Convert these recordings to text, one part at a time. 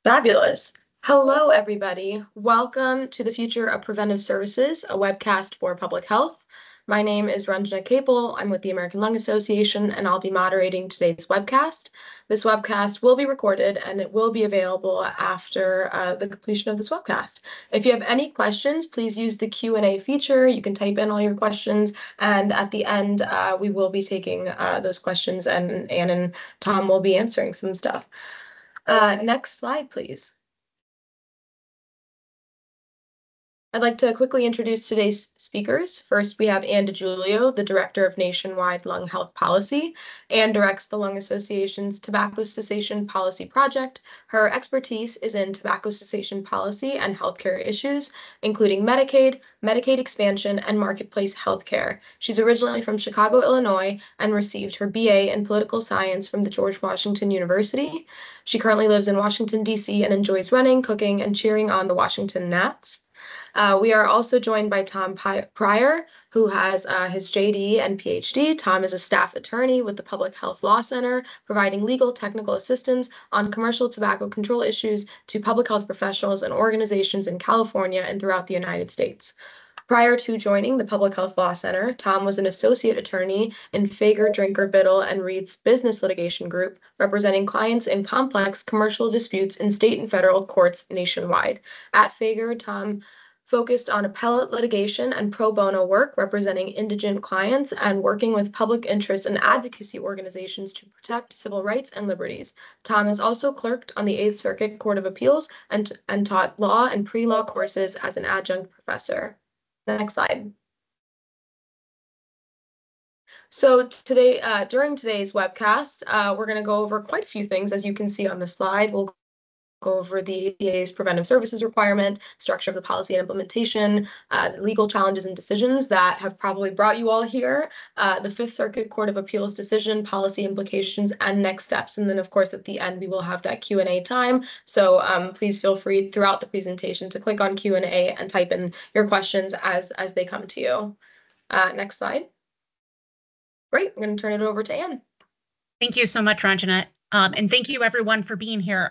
Fabulous. Hello, everybody. Welcome to the Future of Preventive Services, a webcast for public health. My name is Ranjana Kapil. I'm with the American Lung Association, and I'll be moderating today's webcast. This webcast will be recorded, and it will be available after the completion of this webcast. If you have any questions, please use the Q&A feature. You can type in all your questions, and at the end, we will be taking those questions, and Ann and Tom will be answering some stuff. Next slide, please. I'd like to quickly introduce today's speakers. First, we have Ann DiGiulio, the Director of Nationwide Lung Health Policy. Ann directs the Lung Association's Tobacco Cessation Policy Project. Her expertise is in tobacco cessation policy and healthcare issues, including Medicaid, Medicaid expansion, and marketplace healthcare. She's originally from Chicago, Illinois, and received her BA in political science from the George Washington University. She currently lives in Washington, D.C., and enjoys running, cooking, and cheering on the Washington Nats. We are also joined by Tom Pryor, who has his JD and PhD. Tom is a staff attorney with the Public Health Law Center, providing legal technical assistance on commercial tobacco control issues to public health professionals and organizations in California and throughout the United States. Prior to joining the Public Health Law Center, Tom was an associate attorney in Fager, Drinker, Biddle, and Reed's business litigation group, representing clients in complex commercial disputes in state and federal courts nationwide. At Fager, Tom focused on appellate litigation and pro bono work representing indigent clients and working with public interest and advocacy organizations to protect civil rights and liberties. Tom has also clerked on the Eighth Circuit Court of Appeals and taught law and pre-law courses as an adjunct professor. Next slide. So today, during today's webcast, we're going to go over quite a few things, as you can see on the slide. We'll go over the APA's preventive services requirement, structure of the policy and implementation, legal challenges and decisions that have probably brought you all here, the Fifth Circuit Court of Appeals decision, policy implications, and next steps. And then, of course, at the end, we will have that Q&A time. So please feel free throughout the presentation to click on Q&A and type in your questions as they come to you. Next slide. Great. I'm going to turn it over to Ann. Thank you so much, Ranjana. And thank you, everyone, for being here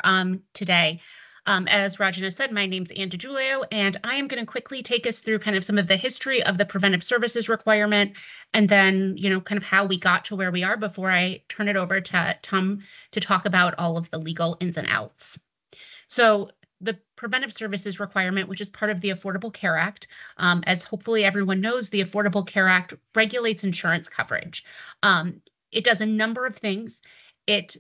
today. As Ranjana said, my name's Ann DiGiulio, and I am going to quickly take us through kind of some of the history of the preventive services requirement, and then, kind of how we got to where we are before I turn it over to Tom to talk about all of the legal ins and outs. So the preventive services requirement, which is part of the Affordable Care Act, as hopefully everyone knows, the Affordable Care Act regulates insurance coverage. It does a number of things. It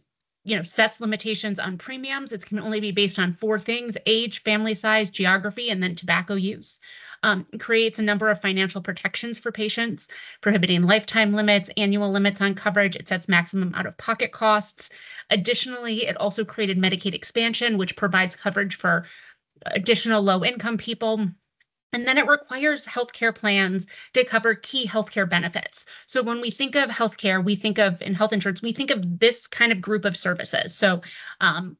sets limitations on premiums. It can only be based on 4 things: age, family size, geography, and then tobacco use. It creates a number of financial protections for patients, prohibiting lifetime limits, annual limits on coverage. It sets maximum out-of-pocket costs. Additionally, it also created Medicaid expansion, which provides coverage for additional low-income people. And then it requires healthcare plans to cover key healthcare benefits. So when we think of healthcare, we think of, in health insurance, we think of this kind of group of services. So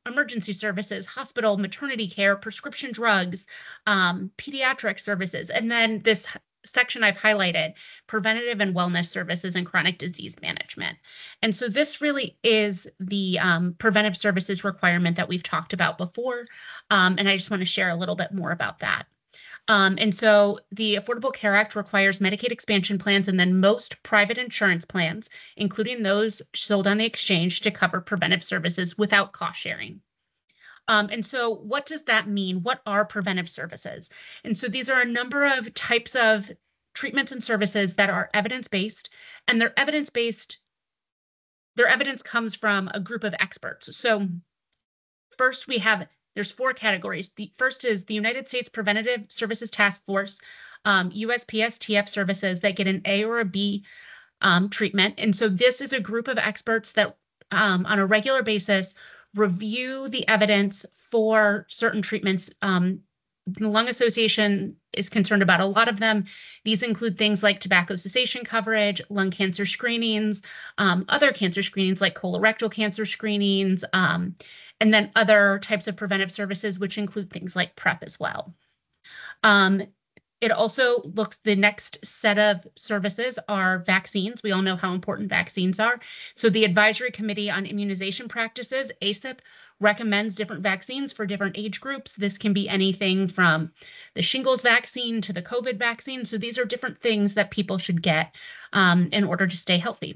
emergency services, hospital, maternity care, prescription drugs, pediatric services, and then this section I've highlighted, preventative and wellness services and chronic disease management. And so this really is the preventive services requirement that we've talked about before. And I just want to share a little bit more about that. And so the Affordable Care Act requires Medicaid expansion plans and then most private insurance plans, including those sold on the exchange, to cover preventive services without cost sharing. And so what does that mean? What are preventive services? And so these are a number of types of treatments and services that are evidence-based, and their evidence comes from a group of experts. So first there's 4 categories. The first is the United States Preventive Services Task Force, USPSTF services that get an A or a B treatment. And so this is a group of experts that on a regular basis review the evidence for certain treatments. The Lung Association is concerned about a lot of them. These include things like tobacco cessation coverage, lung cancer screenings, other cancer screenings like colorectal cancer screenings, and then other types of preventive services, which include things like PrEP as well. It also looks, the next set of services are vaccines. We all know how important vaccines are. So the Advisory Committee on Immunization Practices, ACIP, recommends different vaccines for different age groups. This can be anything from the shingles vaccine to the COVID vaccine. So these are different things that people should get in order to stay healthy.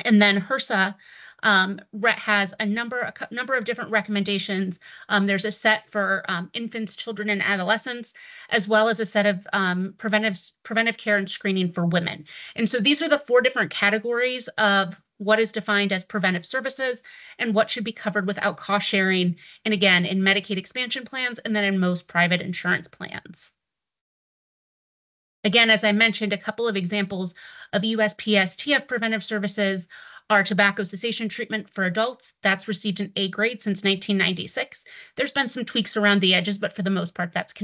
And then HRSA has a number of different recommendations. There's a set for infants, children, and adolescents, as well as a set of preventive care and screening for women. And so these are the 4 different categories of what is defined as preventive services and what should be covered without cost sharing. And again, in Medicaid expansion plans, and then in most private insurance plans. Again, as I mentioned, a couple of examples of USPSTF preventive services are tobacco cessation treatment for adults. That's received an A grade since 1996. There's been some tweaks around the edges, but for the most part, it's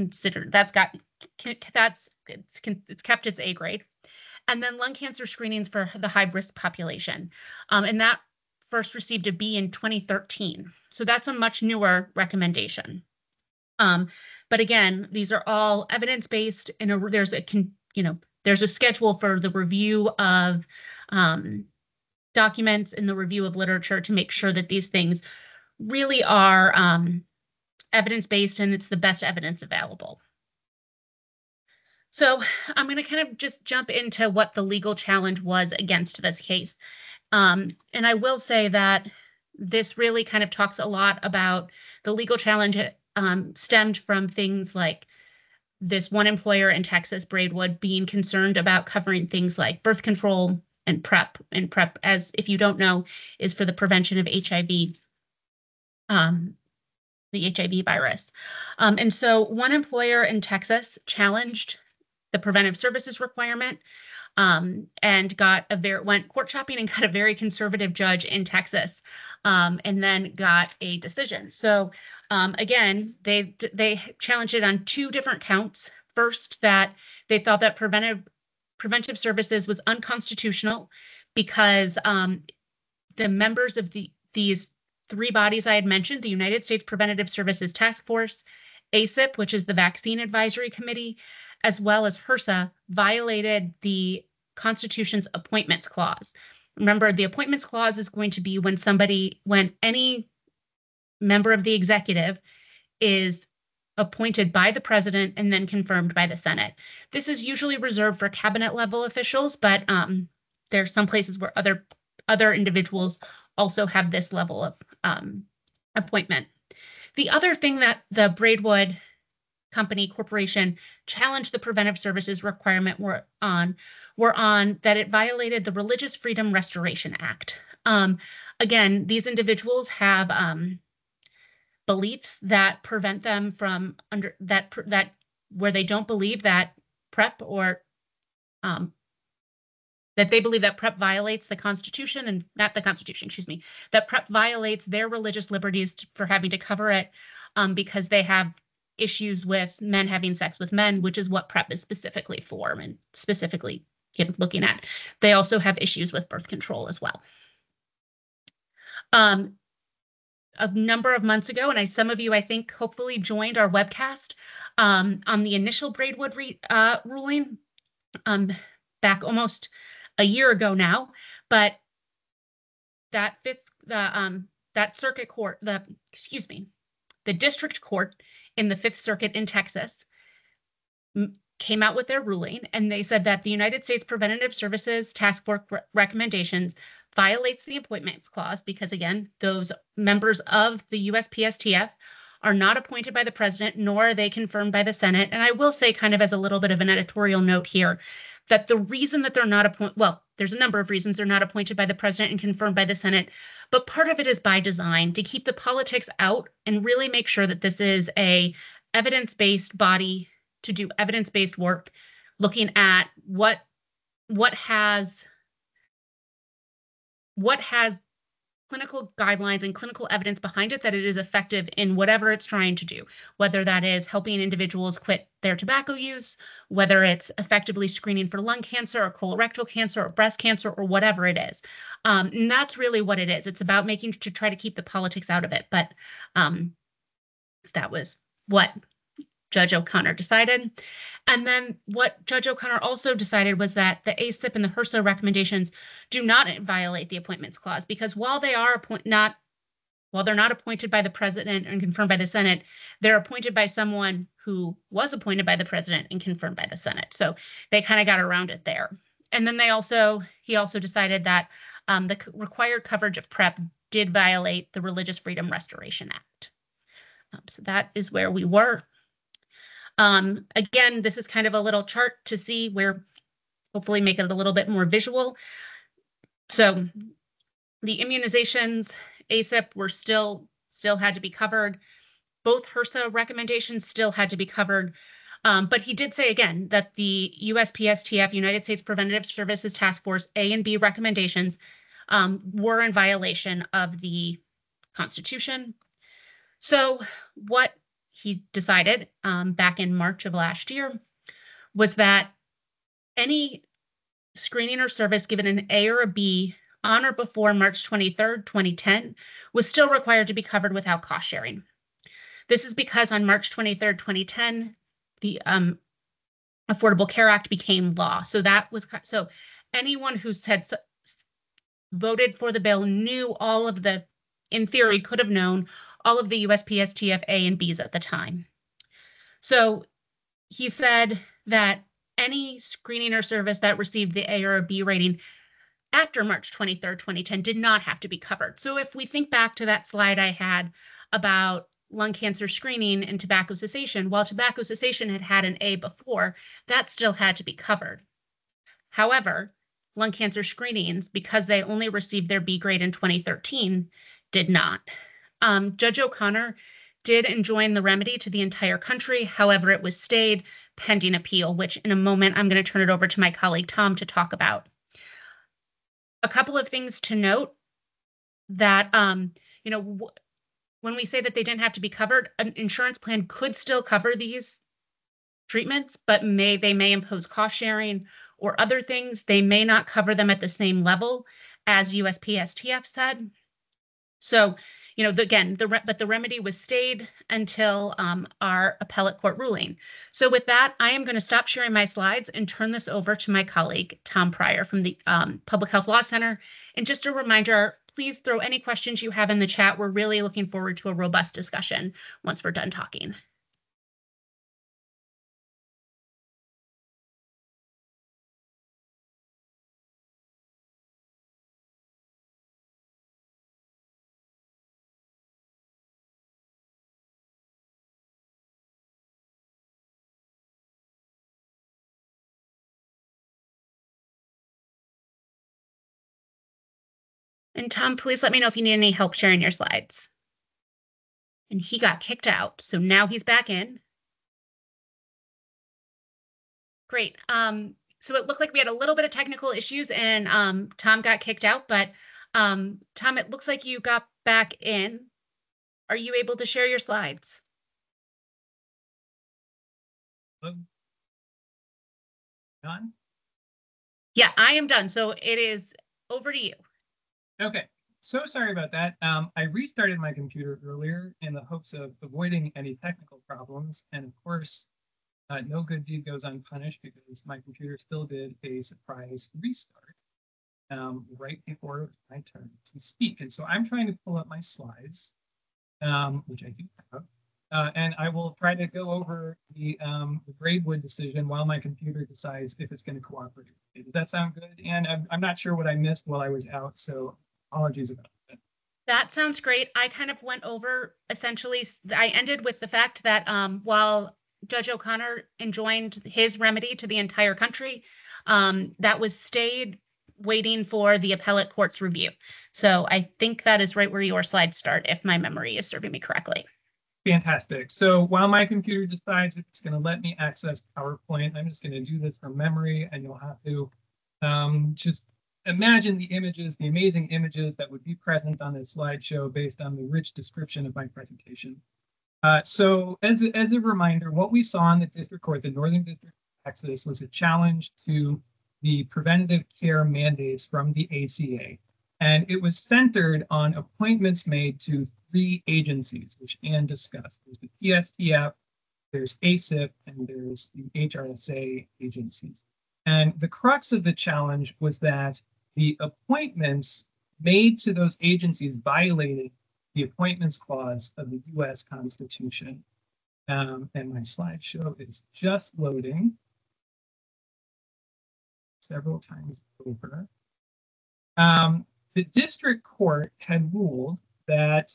kept its A grade. And then lung cancer screenings for the high risk population. And that first received a B in 2013. So that's a much newer recommendation. But again, these are all evidence-based, and there's a schedule for the review of documents and the review of literature to make sure that these things really are evidence-based and it's the best evidence available. So I'm going to kind of just jump into what the legal challenge was against this case. And I will say that this really kind of talks a lot about the legal challenge stemmed from things like this one employer in Texas, Braidwood, being concerned about covering things like birth control and PrEP. And PrEP, as if you don't know, is for the prevention of HIV, the HIV virus. And so one employer in Texas challenged the preventive services requirement and went court shopping and got a very conservative judge in Texas, and then got a decision. So again, they challenged it on 2 different counts. First, that they thought that preventive services was unconstitutional because the members of these 3 bodies I had mentioned, the United States Preventive Services Task Force, ACIP, which is the Vaccine Advisory Committee, as well as HRSA, violated the Constitution's Appointments Clause. Remember, the Appointments Clause is going to be when any member of the executive is appointed by the president and then confirmed by the Senate. This is usually reserved for cabinet level officials, but there are some places where other individuals also have this level of appointment. The other thing that the Braidwood corporation challenged the preventive services requirement were on that it violated the Religious Freedom Restoration Act. Again, these individuals have beliefs that prevent them from where they don't believe that PrEP or that they believe that PrEP violates the Constitution, and not the Constitution, excuse me, that PrEP violates their religious liberties for having to cover it because they have issues with men having sex with men, which is what PrEP is specifically for and specifically looking at. They also have issues with birth control as well. A number of months ago, and some of you, I think, hopefully joined our webcast on the initial Braidwood ruling back almost a year ago now, but that circuit court, the district court in the Fifth Circuit in Texas came out with their ruling, and they said that the United States Preventive Services Task Force recommendations violates the Appointments Clause because, again, those members of the USPSTF are not appointed by the president, nor are they confirmed by the Senate. And I will say, kind of as a little bit of an editorial note here, that the reason that they're not appointed, well, there's a number of reasons they're not appointed by the president and confirmed by the Senate, but part of it is by design to keep the politics out and really make sure that this is a evidence-based body to do evidence-based work, looking at what has clinical guidelines and clinical evidence behind it that it is effective in whatever it's trying to do, whether that is helping individuals quit their tobacco use, whether it's effectively screening for lung cancer or colorectal cancer or breast cancer or whatever it is. And that's really what it is. It's about making to try to keep the politics out of it. But that was what Judge O'Connor decided. And then what Judge O'Connor also decided was that the ACIP and the HRSA recommendations do not violate the appointments clause, because while they are while they're not appointed by the president and confirmed by the Senate, they're appointed by someone who was appointed by the president and confirmed by the Senate. So they kind of got around it there. And then he also decided that the required coverage of PrEP did violate the Religious Freedom Restoration Act. So that is where we were. Again, this is kind of a little chart to see where, hopefully make it a little bit more visual. So the immunizations, ACIP were still had to be covered. Both HRSA recommendations still had to be covered. But he did say again that the USPSTF, United States Preventive Services Task Force A and B recommendations were in violation of the Constitution. So what he decided back in March of last year was that any screening or service given an A or a B on or before March 23rd, 2010 was still required to be covered without cost sharing. This is because on March 23rd, 2010, the Affordable Care Act became law. So anyone who had voted for the bill knew all of the, in theory, could have known all of the USPSTF A and Bs at the time. So he said that any screening or service that received the A or a B rating after March 23rd, 2010 did not have to be covered. So if we think back to that slide I had about lung cancer screening and tobacco cessation, while tobacco cessation had an A before, that still had to be covered. However, lung cancer screenings, because they only received their B grade in 2013, did not. Judge O'Connor did enjoin the remedy to the entire country. However, it was stayed pending appeal, which in a moment I'm going to turn it over to my colleague Tom to talk about. A couple of things to note that, when we say that they didn't have to be covered, an insurance plan could still cover these treatments, but they may impose cost sharing or other things. They may not cover them at the same level as USPSTF said. So, but the remedy was stayed until our appellate court ruling. So with that, I am going to stop sharing my slides and turn this over to my colleague, Tom Pryor from the Public Health Law Center. And just a reminder, please throw any questions you have in the chat. We're really looking forward to a robust discussion once we're done talking. And Tom, please let me know if you need any help sharing your slides. And he got kicked out, so now he's back in. Great. So it looked like we had a little bit of technical issues and Tom got kicked out, but Tom, it looks like you got back in. Are you able to share your slides? Done? Yeah, I am done. So it is over to you. Okay, so sorry about that. I restarted my computer earlier in the hopes of avoiding any technical problems. And of course, no good deed goes unpunished because my computer still did a surprise restart right before it was my turn to speak. And so I'm trying to pull up my slides, which I do have. And I will try to go over the Braidwood decision while my computer decides if it's going to cooperate. Does that sound good? And I'm not sure what I missed while I was out, so apologies about that. That sounds great. I kind of went over, essentially, I ended with the fact that while Judge O'Connor enjoined his remedy to the entire country, that was stayed waiting for the appellate court's review. So I think that is right where your slides start, if my memory is serving me correctly. Fantastic. So while my computer decides if it's going to let me access PowerPoint, I'm just going to do this from memory, and you'll have to just imagine the images, the amazing images that would be present on this slideshow based on the rich description of my presentation. So as a reminder, what we saw in the district court, the Northern District of Texas, was a challenge to the preventative care mandates from the ACA. And it was centered on appointments made to 3 agencies, which Anne discussed. There's the PSTF, there's ASIP, and there's the HRSA agencies. And the crux of the challenge was that the appointments made to those agencies violated the appointments clause of the US Constitution. And my slideshow is just loading several times over. The district court had ruled that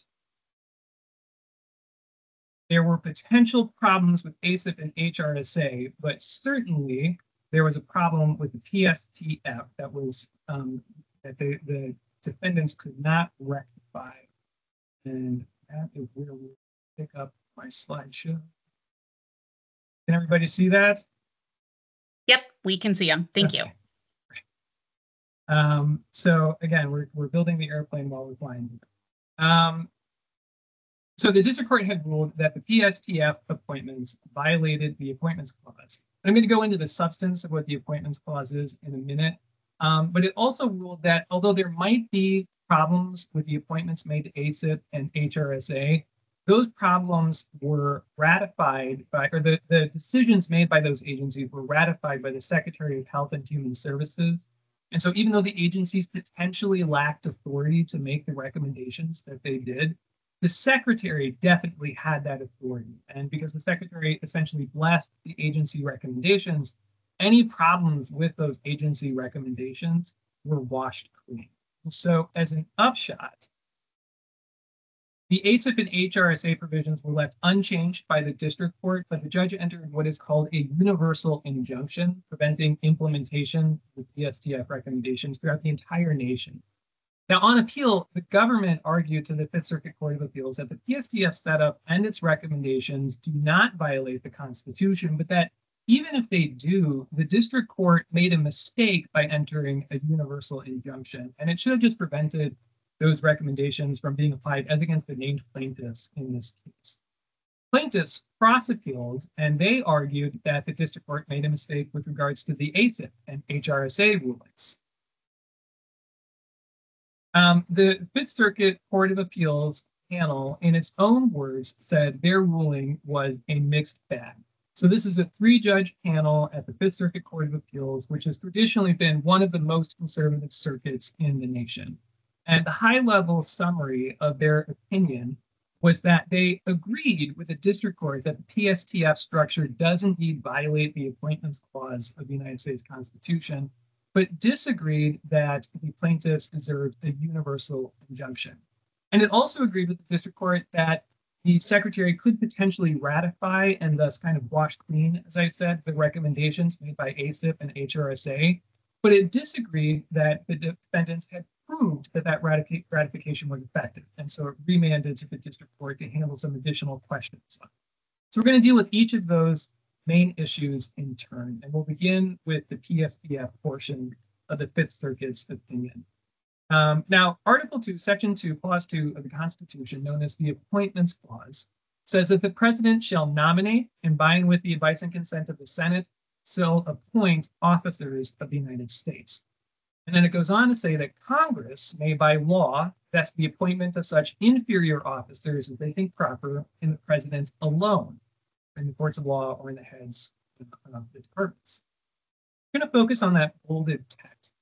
there were potential problems with ASIP and HRSA, but certainly there was a problem with the PSTF that was that the defendants could not rectify. And that is where we'll pick up my slideshow. Can everybody see that? Yep, we can see them. Thank you. So again, we're building the airplane while we're flying. So the district court had ruled that the PSTF appointments violated the appointments clause. I'm going to go into the substance of what the appointments clause is in a minute. But it also ruled that although there might be problems with the appointments made to ASIP and HRSA, those problems were ratified by, or the decisions made by those agencies were ratified by the Secretary of Health and Human Services. And so even though the agencies potentially lacked authority to make the recommendations that they did, the secretary definitely had that authority. And because the secretary essentially blessed the agency recommendations, any problems with those agency recommendations were washed clean. So as an upshot, the ASIP and HRSA provisions were left unchanged by the district court, but the judge entered what is called a universal injunction, preventing implementation of the PSTF recommendations throughout the entire nation. Now, on appeal, the government argued to the Fifth Circuit Court of Appeals that the PSTF setup and its recommendations do not violate the Constitution, but that even if they do, the district court made a mistake by entering a universal injunction, and it should have just prevented those recommendations from being applied as against the named plaintiffs in this case. Plaintiffs cross-appealed, and they argued that the district court made a mistake with regards to the ASIP and HRSA rulings. The Fifth Circuit Court of Appeals panel, in its own words, said their ruling was a mixed bag. So this is a 3-judge panel at the Fifth Circuit Court of Appeals, which has traditionally been one of the most conservative circuits in the nation. And the high-level summary of their opinion was that they agreed with the district court that the PSTF structure does indeed violate the appointments clause of the United States Constitution, but disagreed that the plaintiffs deserved a universal injunction. And it also agreed with the district court that the secretary could potentially ratify and thus kind of wash clean, as I said, the recommendations made by ASIP and HRSA, but it disagreed that the defendants had proved that that ratification was effective. And so it remanded to the district court to handle some additional questions. So we're going to deal with each of those main issues in turn, and we'll begin with the PSTF portion of the Fifth Circuit's opinion. Now, Article 2, Section 2, Clause 2 of the Constitution, known as the Appointments Clause, says that the president shall nominate, and by and with the advice and consent of the Senate, shall appoint officers of the United States. And then it goes on to say that Congress may, by law, vest the appointment of such inferior officers as they think proper in the president alone, in the courts of law or in the heads of the departments. I'm going to focus on that bolded text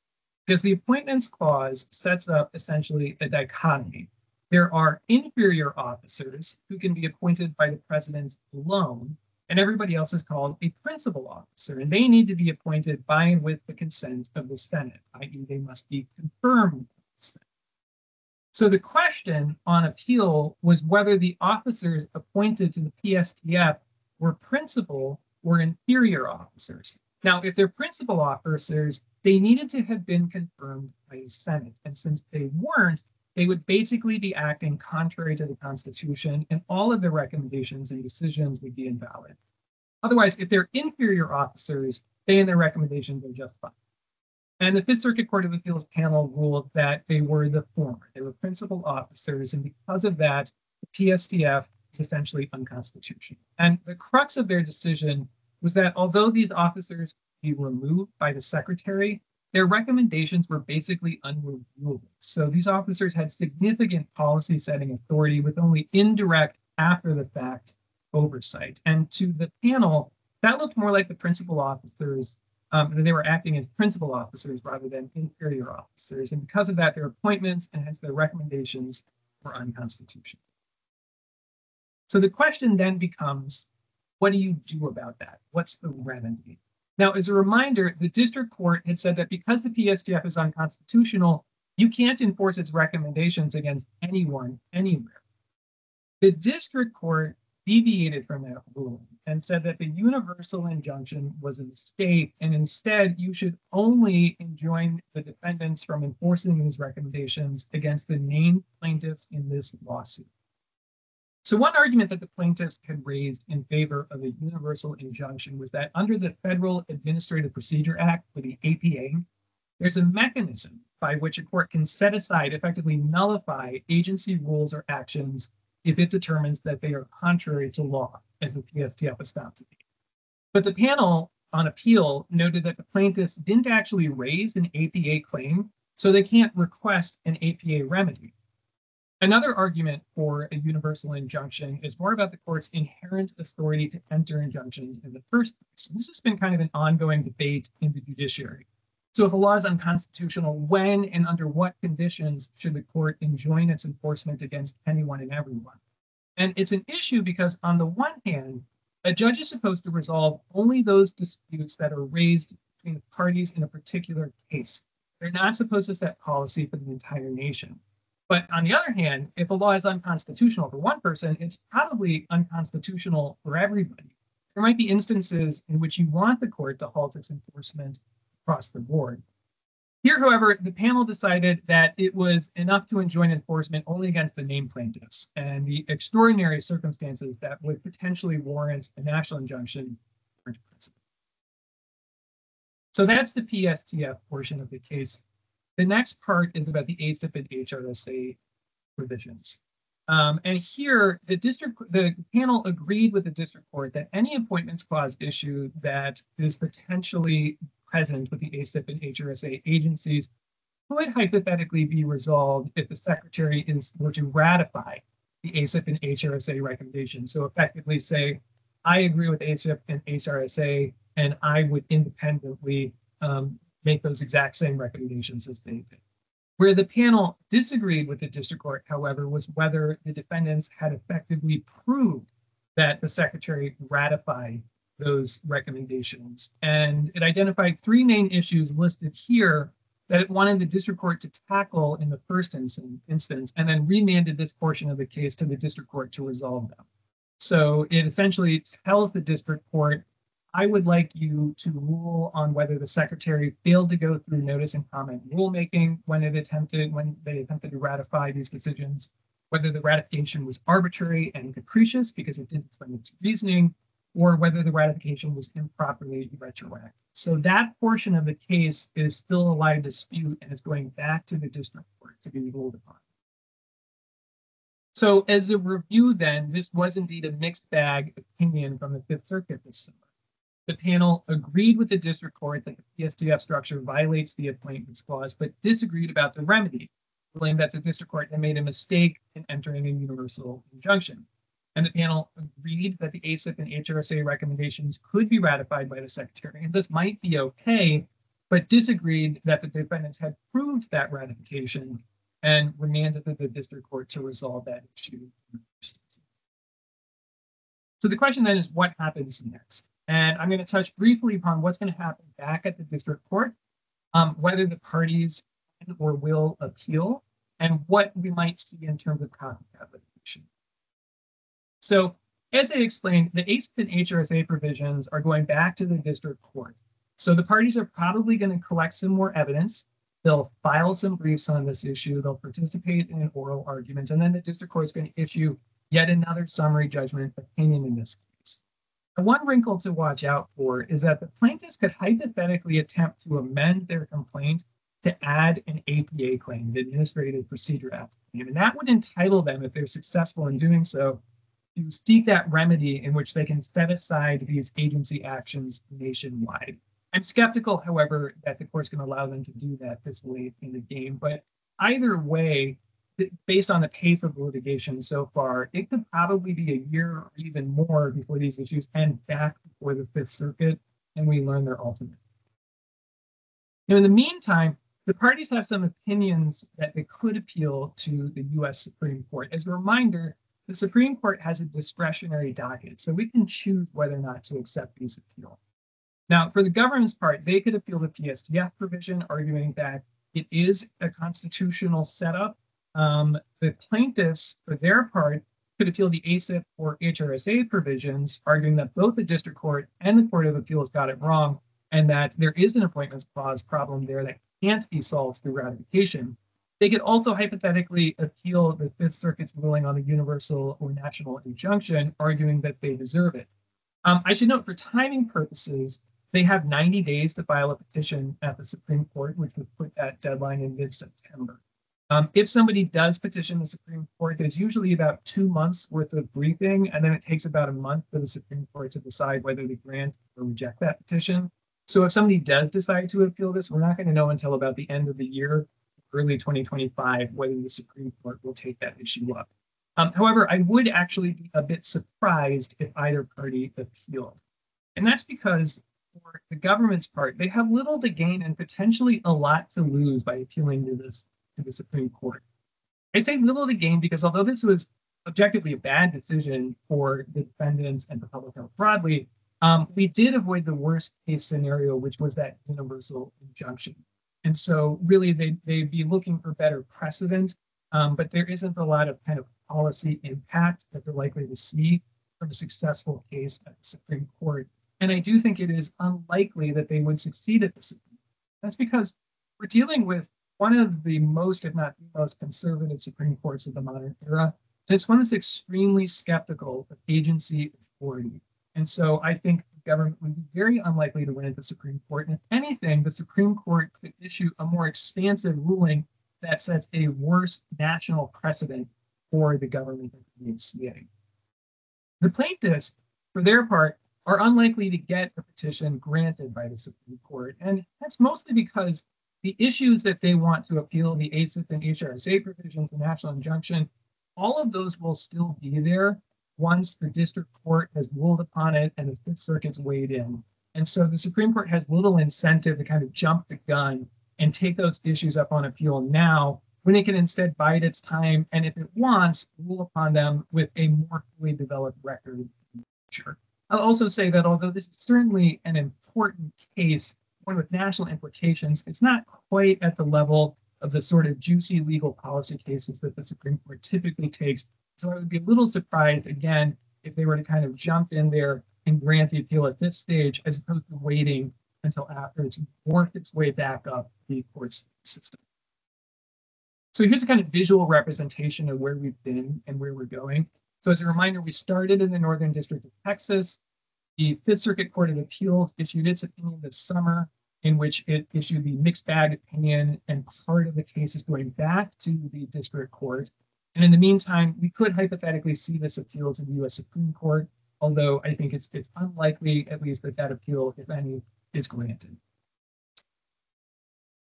because the Appointments Clause sets up essentially a dichotomy. There are inferior officers who can be appointed by the president alone, and everybody else is called a principal officer, and they need to be appointed by and with the consent of the Senate, i.e. they must be confirmed. So the question on appeal was whether the officers appointed to the PSTF were principal or inferior officers. Now, if they're principal officers, they needed to have been confirmed by the Senate. And since they weren't, they would basically be acting contrary to the Constitution, and all of their recommendations and decisions would be invalid. Otherwise, if they're inferior officers, they and their recommendations are just fine. And the Fifth Circuit Court of Appeals panel ruled that they were the former. They were principal officers, and because of that, the PSTF is essentially unconstitutional. And the crux of their decision was that although these officers be removed by the secretary, their recommendations were basically unreviewable. So these officers had significant policy setting authority with only indirect after the fact oversight. And to the panel, that looked more like the principal officers, they were acting as principal officers rather than inferior officers. And because of that, their appointments and hence their recommendations were unconstitutional. So the question then becomes, what do you do about that? What's the remedy? Now, as a reminder, the district court had said that because the PSTF is unconstitutional, you can't enforce its recommendations against anyone, anywhere. The district court deviated from that ruling and said that the universal injunction was a mistake, and instead you should only enjoin the defendants from enforcing these recommendations against the named plaintiffs in this lawsuit. So one argument that the plaintiffs had raised in favor of a universal injunction was that under the Federal Administrative Procedure Act, or the APA, there's a mechanism by which a court can set aside, effectively nullify agency rules or actions if it determines that they are contrary to law, as the PSTF was found to be. But the panel on appeal noted that the plaintiffs didn't actually raise an APA claim, so they can't request an APA remedy. Another argument for a universal injunction is more about the court's inherent authority to enter injunctions in the first place. And this has been kind of an ongoing debate in the judiciary. So if a law is unconstitutional, when and under what conditions should the court enjoin its enforcement against anyone and everyone? And it's an issue because on the one hand, a judge is supposed to resolve only those disputes that are raised between the parties in a particular case. They're not supposed to set policy for the entire nation. But on the other hand, if a law is unconstitutional for one person, it's probably unconstitutional for everybody. There might be instances in which you want the court to halt its enforcement across the board. Here, however, the panel decided that it was enough to enjoin enforcement only against the named plaintiffs, and the extraordinary circumstances that would potentially warrant a national injunction weren't present. So that's the PSTF portion of the case. The next part is about the ASIP and HRSA provisions. And here, the panel agreed with the district court that any appointments clause issue that is potentially present with the ASIP and HRSA agencies could hypothetically be resolved if the secretary were to ratify the ASIP and HRSA recommendations. So effectively say, I agree with ASIP and HRSA, and I would independently make those exact same recommendations as they did. Where the panel disagreed with the district court, however, was whether the defendants had effectively proved that the secretary ratified those recommendations. And it identified three main issues listed here that it wanted the district court to tackle in the first instance, and then remanded this portion of the case to the district court to resolve them. So it essentially tells the district court, I would like you to rule on whether the secretary failed to go through notice and comment rulemaking when they attempted to ratify these decisions, whether the ratification was arbitrary and capricious because it didn't explain its reasoning, or whether the ratification was improperly retroactive. So that portion of the case is still a live dispute and is going back to the district court to be ruled upon. So as a review then, this was indeed a mixed bag opinion from the Fifth Circuit this summer. The panel agreed with the district court that the PSTF structure violates the appointments clause, but disagreed about the remedy, ruling that the district court had made a mistake in entering a universal injunction. And the panel agreed that the ASIP and HRSA recommendations could be ratified by the secretary, and this might be okay, but disagreed that the defendants had proved that ratification and remanded the district court to resolve that issue. So the question then is, what happens next? And I'm going to touch briefly upon what's going to happen back at the district court, whether the parties can or will appeal, and what we might see in terms of copycat litigation. So as I explained, the ASIP and HRSA provisions are going back to the district court. So the parties are probably going to collect some more evidence. They'll file some briefs on this issue. They'll participate in an oral argument, and then the district court is going to issue yet another summary judgment opinion in this case. One wrinkle to watch out for is that the plaintiffs could hypothetically attempt to amend their complaint to add an APA claim, the Administrative Procedure Act claim, and that would entitle them, if they're successful in doing so, to seek that remedy in which they can set aside these agency actions nationwide. I'm skeptical, however, that the court's going to allow them to do that this late in the game, but either way, based on the pace of litigation so far, it could probably be a year or even more before these issues end back before the Fifth Circuit and we learn their ultimate. Now, in the meantime, the parties have some opinions that they could appeal to the US Supreme Court. As a reminder, the Supreme Court has a discretionary docket, so we can choose whether or not to accept these appeals. Now, for the government's part, they could appeal the PSTF provision, arguing that it is a constitutional setup. The plaintiffs, for their part, could appeal the ASIP or HRSA provisions, arguing that both the district court and the Court of Appeals got it wrong, and that there is an appointments clause problem there that can't be solved through ratification. They could also hypothetically appeal the Fifth Circuit's ruling on the universal or national injunction, arguing that they deserve it. I should note, for timing purposes, they have 90 days to file a petition at the Supreme Court, which would put that deadline in mid-September. If somebody does petition the Supreme Court, there's usually about 2 months worth of briefing, and then it takes about a month for the Supreme Court to decide whether to grant or reject that petition. So if somebody does decide to appeal this, we're not going to know until about the end of the year, early 2025, whether the Supreme Court will take that issue up. However, I would actually be a bit surprised if either party appealed. And that's because for the government's part, they have little to gain and potentially a lot to lose by appealing to the Supreme Court. I say little to gain because although this was objectively a bad decision for the defendants and the public health broadly, we did avoid the worst case scenario, which was that universal injunction. And so really they'd be looking for better precedent, but there isn't a lot of kind of policy impact that they're likely to see from a successful case at the Supreme Court. And I do think it is unlikely that they would succeed at the Supreme Court. That's because we're dealing with one of the most, if not the most conservative Supreme Courts of the modern era. And it's one that's extremely skeptical of agency authority. And so I think the government would be very unlikely to win at the Supreme Court. And if anything, the Supreme Court could issue a more expansive ruling that sets a worse national precedent for the government of the ACA. The plaintiffs, for their part, are unlikely to get a petition granted by the Supreme Court. And that's mostly because the issues that they want to appeal, the ASIP and HRSA provisions, the national injunction, all of those will still be there once the district court has ruled upon it and the Fifth Circuit's weighed in. And so the Supreme Court has little incentive to kind of jump the gun and take those issues up on appeal now, when it can instead bide its time and, if it wants, rule upon them with a more fully developed record in the future. I'll also say that although this is certainly an important case, one with national implications, it's not quite at the level of the sort of juicy legal policy cases that the Supreme Court typically takes. So I would be a little surprised, again, if they were to kind of jump in there and grant the appeal at this stage, as opposed to waiting until after it's worked its way back up the court's system. So here's a kind of visual representation of where we've been and where we're going. So as a reminder, we started in the Northern District of Texas. The Fifth Circuit Court of Appeals issued its opinion this summer, in which it issued the mixed bag opinion, and part of the case is going back to the district court. And in the meantime, we could hypothetically see this appeal to the US Supreme Court, although I think it's unlikely, at least, that appeal, if any, is granted.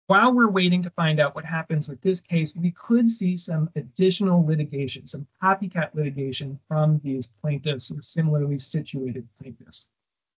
While we're waiting to find out what happens with this case, we could see some additional litigation, some copycat litigation from these plaintiffs or similarly situated plaintiffs.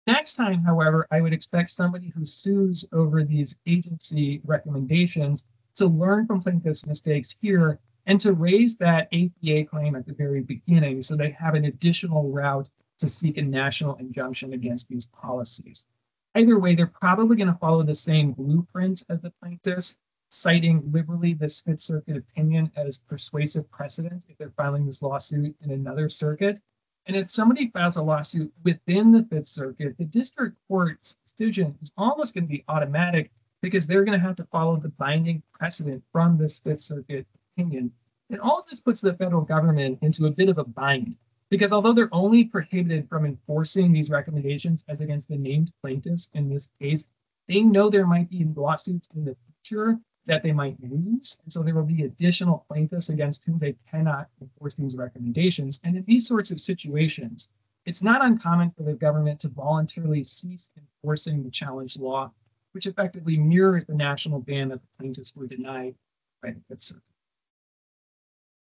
Next time, however, I would expect somebody who sues over these agency recommendations to learn from plaintiffs' mistakes here and to raise that APA claim at the very beginning so they have an additional route to seek a national injunction against these policies. Either way, they're probably going to follow the same blueprint as the plaintiffs, citing liberally this Fifth Circuit opinion as persuasive precedent if they're filing this lawsuit in another circuit. And if somebody files a lawsuit within the Fifth Circuit, the district court's decision is almost going to be automatic because they're going to have to follow the binding precedent from this Fifth Circuit opinion. And all of this puts the federal government into a bit of a bind, because although they're only prohibited from enforcing these recommendations as against the named plaintiffs in this case, they know there might be lawsuits in the future that they might lose. And so there will be additional plaintiffs against whom they cannot enforce these recommendations. And in these sorts of situations, it's not uncommon for the government to voluntarily cease enforcing the challenged law, which effectively mirrors the national ban that the plaintiffs were denied by the Fifth Circuit.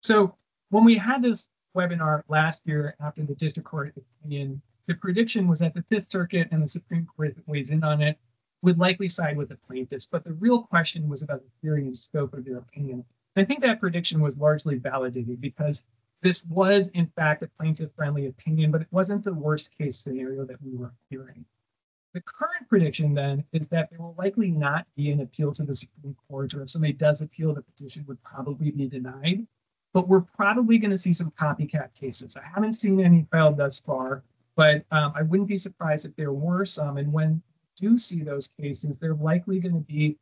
So when we had this webinar last year after the district court opinion, the prediction was that the Fifth Circuit and the Supreme Court that weighs in on it would likely side with the plaintiffs. But the real question was about the theory and scope of their opinion. And I think that prediction was largely validated because this was, in fact, a plaintiff-friendly opinion, but it wasn't the worst case scenario that we were fearing. The current prediction then is that there will likely not be an appeal to the Supreme Court, or if somebody does appeal, the petition would probably be denied. But we're probably going to see some copycat cases. I haven't seen any filed thus far, but I wouldn't be surprised if there were some. And when we do see those cases, they're likely going to be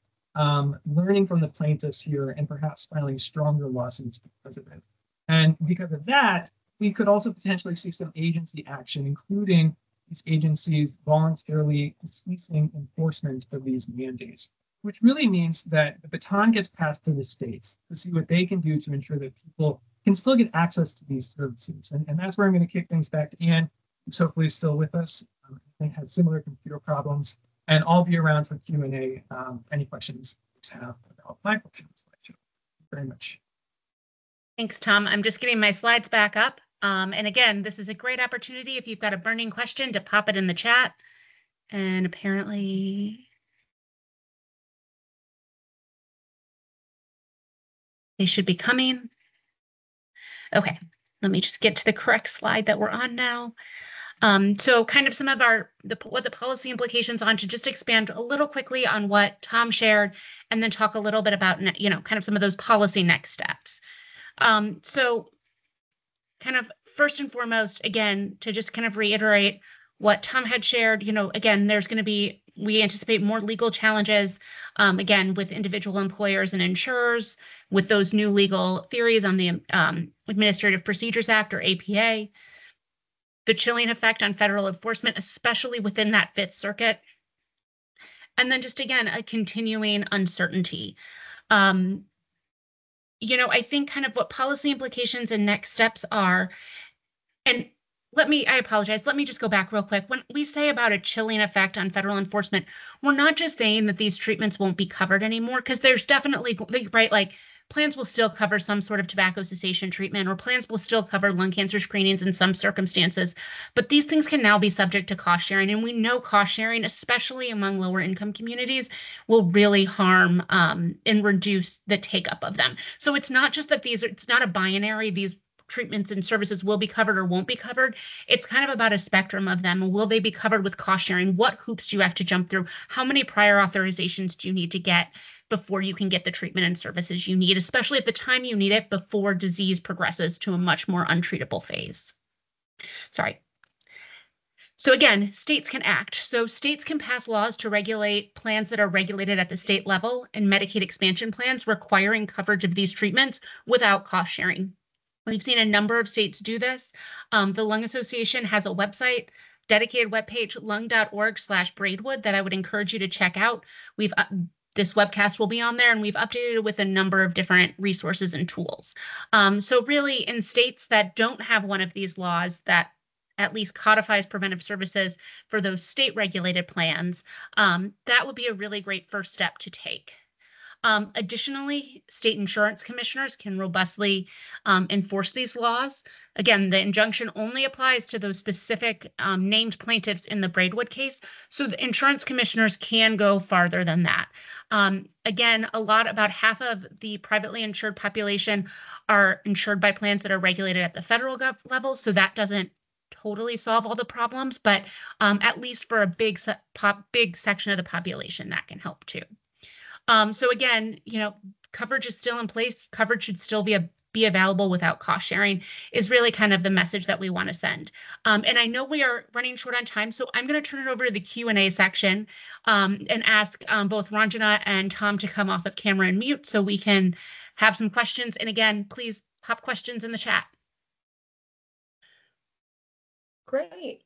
learning from the plaintiffs here and perhaps filing stronger lawsuits because of it. And because of that, we could also potentially see some agency action, including these agencies voluntarily ceasing enforcement of these mandates, which really means that the baton gets passed to the states to see what they can do to ensure that people can still get access to these services. And that's where I'm going to kick things back to Anne, who's hopefully still with us. I think had similar computer problems, and I'll be around for Q&A. Any questions you have about my questions? Thank you very much. Thanks, Tom. I'm just getting my slides back up. And again, this is a great opportunity if you've got a burning question to pop it in the chat. And apparently they should be coming. Okay, let me just get to the correct slide that we're on now. So kind of some of what the policy implications on, to just expand a little quickly on what Tom shared, and then talk a little bit about, kind of some of those policy next steps. So kind of first and foremost, again, to just kind of reiterate what Tom had shared, again, there's going to be, we anticipate more legal challenges, again, with individual employers and insurers, with those new legal theories on the Administrative Procedures Act, or APA, the chilling effect on federal enforcement, especially within that Fifth Circuit, and then just, again, a continuing uncertainty. I think kind of what policy implications and next steps are, and I apologize, let me just go back real quick. When we say about a chilling effect on federal enforcement, we're not just saying that these treatments won't be covered anymore, because there's definitely, right, like plans will still cover some sort of tobacco cessation treatment, or plans will still cover lung cancer screenings in some circumstances, but these things can now be subject to cost sharing. And we know cost sharing, especially among lower income communities, will really harm and reduce the take up of them. So it's not just that it's not a binary, these treatments and services will be covered or won't be covered. It's kind of about a spectrum of them. Will they be covered with cost sharing? What hoops do you have to jump through? How many prior authorizations do you need to get before you can get the treatment and services you need, especially at the time you need it, before disease progresses to a much more untreatable phase? Sorry. So again, states can act. So states can pass laws to regulate plans that are regulated at the state level, and Medicaid expansion plans requiring coverage of these treatments without cost sharing. We've seen a number of states do this. The Lung Association has a website, dedicated webpage, lung.org/Braidwood, that I would encourage you to check out. This webcast will be on there, and we've updated it with a number of different resources and tools. So really, in states that don't have one of these laws that at least codifies preventive services for those state-regulated plans, that would be a really great first step to take. Additionally, state insurance commissioners can robustly enforce these laws. Again, the injunction only applies to those specific named plaintiffs in the Braidwood case, so the insurance commissioners can go farther than that. Again, about half of the privately insured population are insured by plans that are regulated at the federal level, so that doesn't totally solve all the problems, but at least for a big section of the population, that can help too. So again, coverage is still in place. Coverage should still be available without cost sharing, is really kind of the message that we want to send. And I know we are running short on time, so I'm going to turn it over to the Q&A section and ask both Ranjana and Tom to come off of camera and mute so we can have some questions. And again, please pop questions in the chat. Great.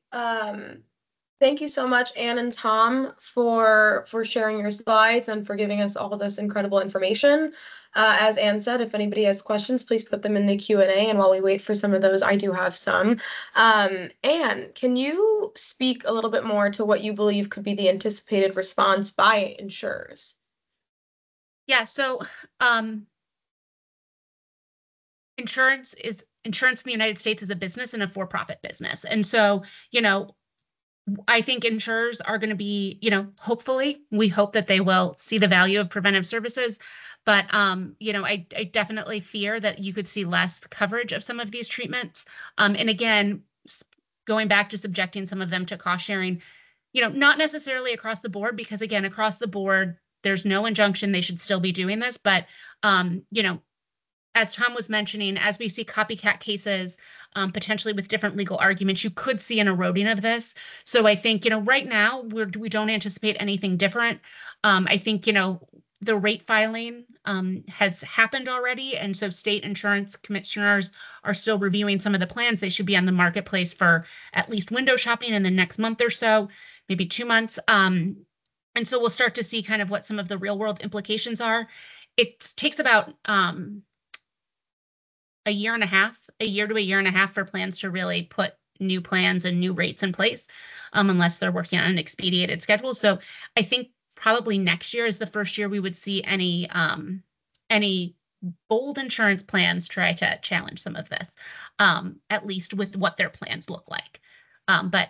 Thank you so much, Anne and Tom, for sharing your slides and for giving us all this incredible information. As Anne said, if anybody has questions, please put them in the Q&A. And while we wait for some of those, I do have some. Anne, can you speak a little bit more to what you believe could be the anticipated response by insurers? Yeah, so insurance in the United States is a business and a for-profit business. And so, I think insurers are going to be, hopefully, we hope that they will see the value of preventive services. But, I definitely fear that you could see less coverage of some of these treatments. And again, going back to subjecting some of them to cost sharing, not necessarily across the board, because again, across the board, there's no injunction. They should still be doing this. But, as Tom was mentioning, as we see copycat cases, potentially with different legal arguments, you could see an eroding of this. So I think, right now we don't anticipate anything different. I think, the rate filing has happened already. And so state insurance commissioners are still reviewing some of the plans. They should be on the marketplace for at least window shopping in the next month or so, maybe 2 months. And so we'll start to see kind of what some of the real world implications are. It takes about a year to a year and a half for plans to really put new plans and new rates in place, unless they're working on an expedited schedule. So I think probably next year is the first year we would see any bold insurance plans try to challenge some of this, at least with what their plans look like. But,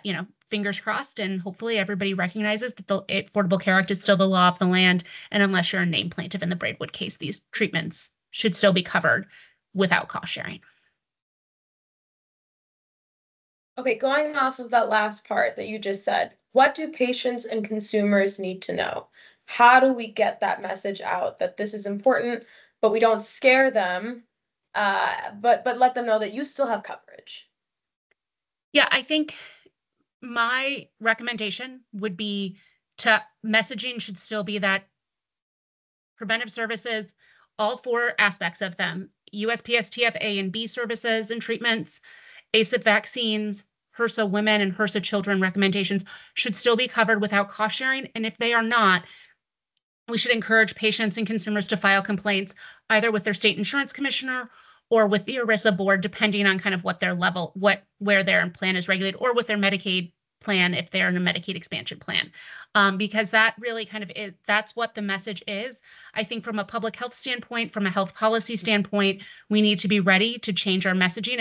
fingers crossed, and hopefully everybody recognizes that the Affordable Care Act is still the law of the land. And unless you're a named plaintiff in the Braidwood case, these treatments should still be covered without cost sharing. Okay, going off of that last part that you just said, what do patients and consumers need to know? How do we get that message out that this is important, but we don't scare them, but let them know that you still have coverage? Yeah, I think my recommendation would be messaging should still be that preventive services, all 4 aspects of them, USPSTF A and B services and treatments, ACIP vaccines, HRSA women and HRSA children recommendations should still be covered without cost sharing. And if they are not, we should encourage patients and consumers to file complaints either with their state insurance commissioner or with the ERISA board, depending on kind of what their level, where their plan is regulated, or with their Medicaid plan if they're in a Medicaid expansion plan, because that really kind of is, that's what the message is. I think from a public health standpoint, from a health policy standpoint, we need to be ready to change our messaging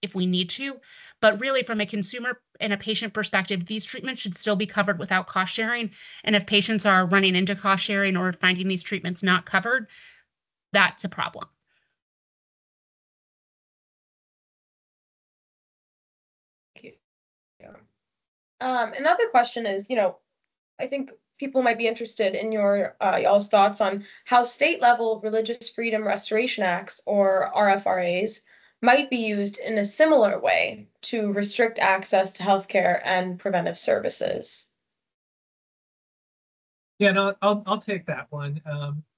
if we need to. But really from a consumer and a patient perspective, these treatments should still be covered without cost sharing. And if patients are running into cost sharing or finding these treatments not covered, that's a problem. Another question is, I think people might be interested in your y'all's thoughts on how state level religious freedom restoration acts, or RFRAs, might be used in a similar way to restrict access to healthcare and preventive services. Yeah, no, I'll take that one.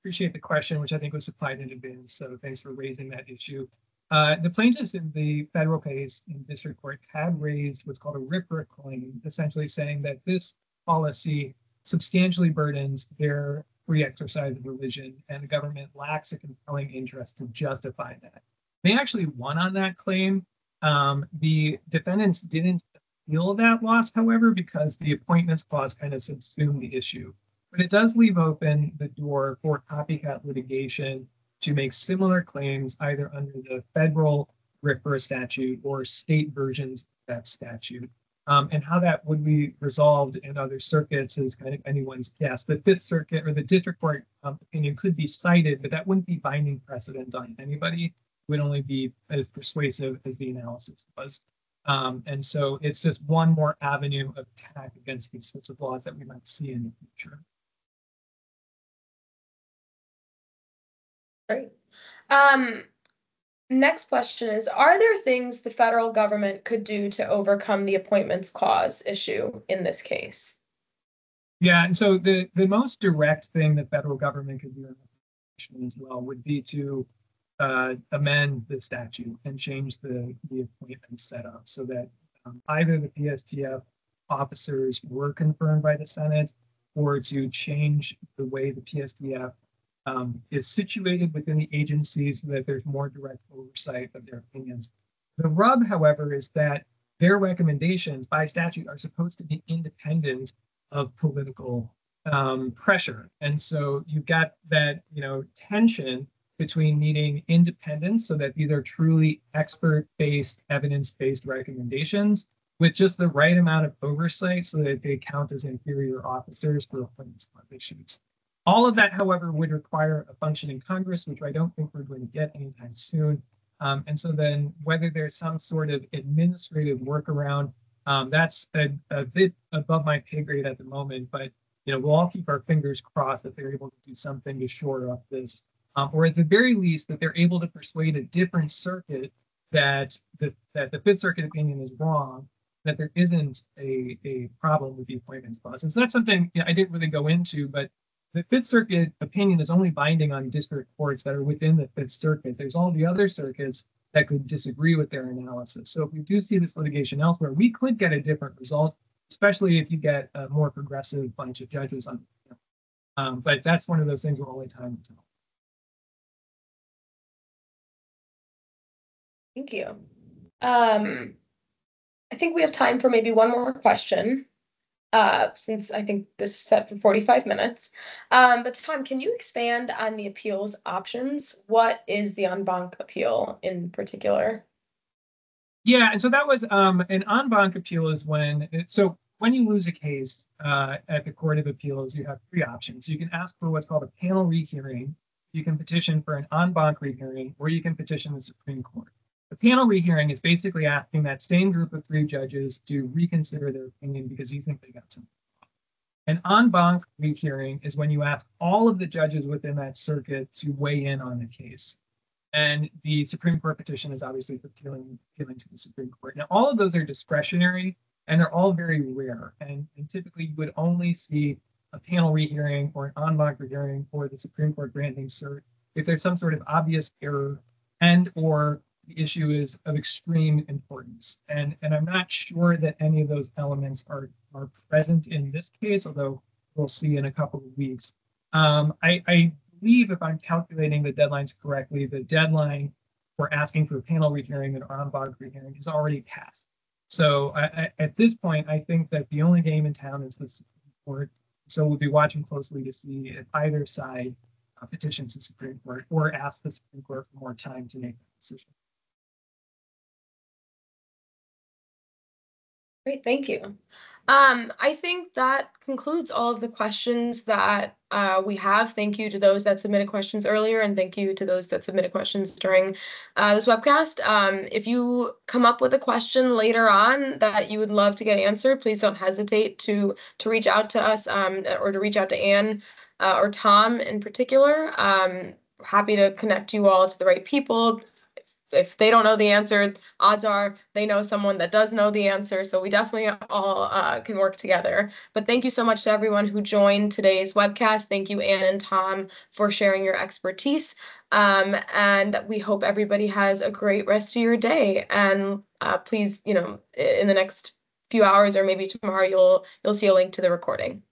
Appreciate the question, which I think was supplied in advance. So thanks for raising that issue. The plaintiffs in the federal case in district court had raised what's called a RFRA claim, essentially saying that this policy substantially burdens their free exercise of religion, and the government lacks a compelling interest to justify that. They actually won on that claim. The defendants didn't appeal that loss, however, because the appointments clause kind of subsumed the issue. But it does leave open the door for copycat litigation to make similar claims either under the federal RFRA statute or state versions of that statute. And how that would be resolved in other circuits is kind of anyone's guess. The Fifth Circuit or the district court opinion could be cited, but that wouldn't be binding precedent on anybody. It would only be as persuasive as the analysis was. And so it's just one more avenue of attack against these sorts of laws that we might see in the future. Great. Next question is, are there things the federal government could do to overcome the appointments clause issue in this case? Yeah, and so the most direct thing the federal government could do as well would be to amend the statute and change the appointment setup so that either the PSTF officers were confirmed by the Senate, or to change the way the PSTF is situated within the agency so that there's more direct oversight of their opinions. The rub, however, is that their recommendations by statute are supposed to be independent of political pressure. And so you've got that, tension between needing independence so that these are truly expert-based, evidence-based recommendations with just the right amount of oversight so that they count as inferior officers for appointments on issues. All of that, however, would require a functioning Congress, which I don't think we're going to get anytime soon. And so then whether there's some sort of administrative workaround, that's a bit above my pay grade at the moment, but we'll all keep our fingers crossed that they're able to do something to shore up this, or at the very least that they're able to persuade a different circuit that the Fifth Circuit opinion is wrong, that there isn't a problem with the appointments clause. And so that's something I didn't really go into, but the Fifth Circuit opinion is only binding on district courts that are within the Fifth Circuit. There's all the other circuits that could disagree with their analysis. So if we do see this litigation elsewhere, we could get a different result, especially if you get a more progressive bunch of judges on. But that's one of those things where only time will tell. Thank you. I think we have time for maybe one more question, since I think this is set for 45 minutes. But Tom, can you expand on the appeals options? What is the en banc appeal in particular? Yeah, and so that was an en banc appeal is when you lose a case at the Court of Appeals, you have three options. You can ask for what's called a panel rehearing, you can petition for an en banc rehearing, or you can petition the Supreme Court. The panel rehearing is basically asking that same group of three judges to reconsider their opinion because you think they got something wrong. An en banc rehearing is when you ask all of the judges within that circuit to weigh in on the case. And the Supreme Court petition is obviously appealing to the Supreme Court. Now, all of those are discretionary, and they're all very rare. And typically, you would only see a panel rehearing or an en banc rehearing or the Supreme Court granting cert if there's some sort of obvious error and or the issue is of extreme importance. And I'm not sure that any of those elements are present in this case, although we'll see in a couple of weeks. I believe, if I'm calculating the deadlines correctly, the deadline for asking for a panel rehearing and en banc rehearing is already passed. So at this point, I think that the only game in town is the Supreme Court. So we'll be watching closely to see if either side petitions the Supreme Court or asks the Supreme Court for more time to make that decision. Great, thank you. I think that concludes all of the questions that we have. Thank you to those that submitted questions earlier, and thank you to those that submitted questions during this webcast. If you come up with a question later on that you would love to get answered, please don't hesitate to reach out to us or to reach out to Anne or Tom in particular. Happy to connect you all to the right people. If they don't know the answer, odds are they know someone that does know the answer. So we definitely all can work together. But thank you so much to everyone who joined today's webcast. Thank you, Anne and Tom, for sharing your expertise. And we hope everybody has a great rest of your day. And please, in the next few hours or maybe tomorrow, you'll see a link to the recording.